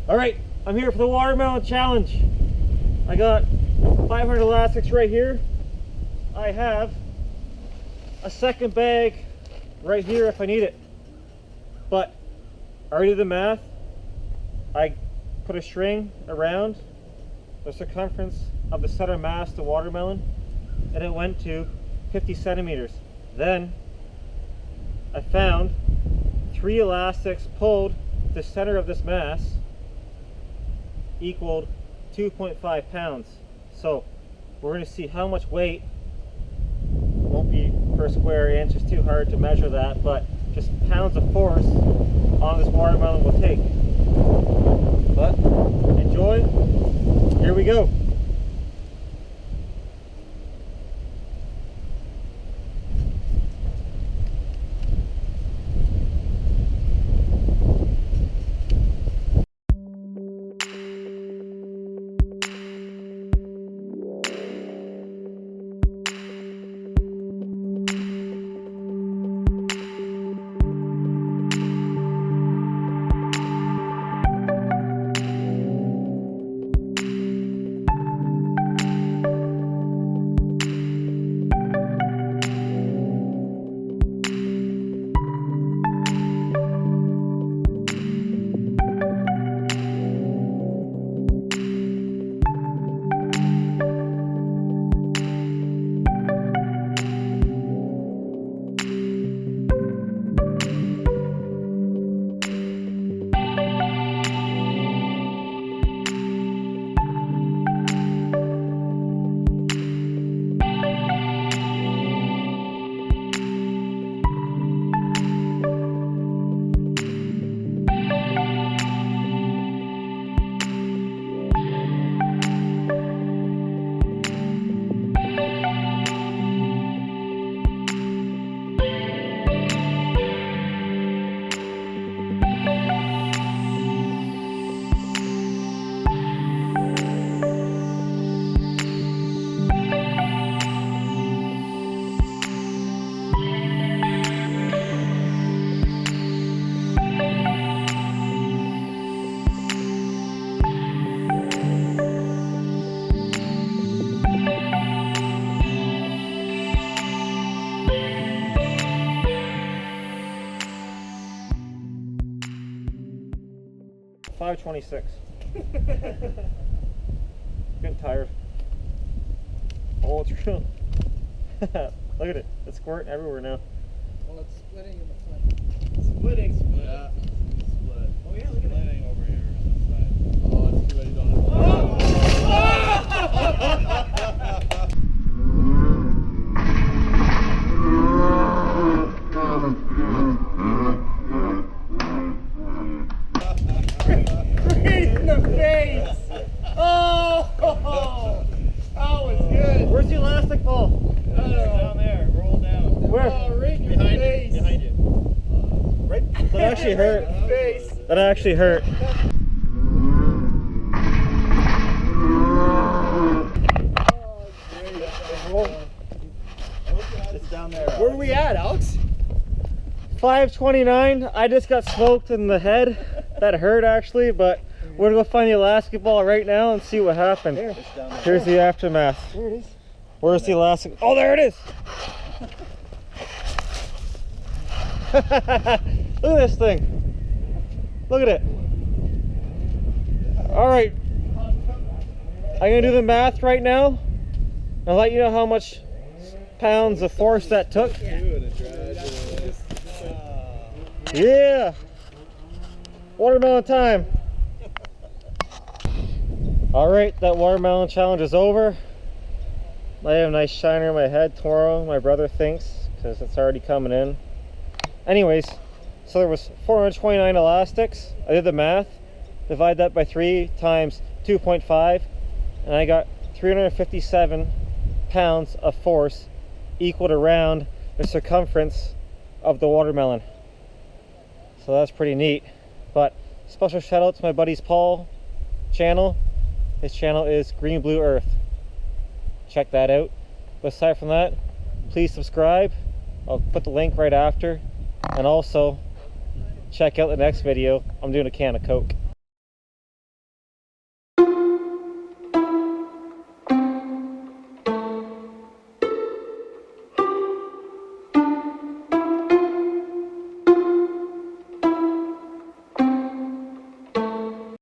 All right, I'm here for the watermelon challenge. I got 500 elastics right here. I have a second bag right here if I need it. But I already did the math. I put a string around the circumference of the center mass of the watermelon, and it went to 50 centimeters. Then I found 3 elastics pulled the center of this mass equaled 2.5 pounds. So we're going to see how much weight. Won't be per square inch, it's too hard to measure that, but just pounds of force on this watermelon will take. But enjoy. Here we go. $5.26. Getting tired. Oh, it's real. Look at it. It's squirting everywhere now. Well, it's splitting in the front. Splitting. Split. Yeah, split. Oh yeah, look at Splitting it. over here on this side. Oh, it's too bad you don't have Right in the face. Oh, that was good. Where's the elastic ball? down there. Roll down. Where? Oh, right in your Behind face. you. Behind you. Right. That actually hurt. Face. That actually hurt. It's down there. Where are we at, Alex? 5.29. I just got smoked in the head. That hurt actually, but we're gonna go find the elastic ball right now and see what happened. There. It's down there. Here's the aftermath. There it is. Where's the elastic? Oh, there it is. Look at this thing. Look at it. All right. I'm gonna do the math right now. I'll let you know how much pounds of force that took. Dude, it dragged it. Yeah. Watermelon time. All right, that watermelon challenge is over. I have a nice shiner in my head tomorrow, my brother thinks, because it's already coming in. Anyways, so there was 429 elastics. I did the math, divide that by 3 times 2.5, and I got 357 pounds of force equaled around the circumference of the watermelon. So that's pretty neat. But special shout out to my buddy's Paul channel. His channel is Green Blue Earth. Check that out. But aside from that, please subscribe. I'll put the link right after. And also check out the next video. I'm doing a can of Coke.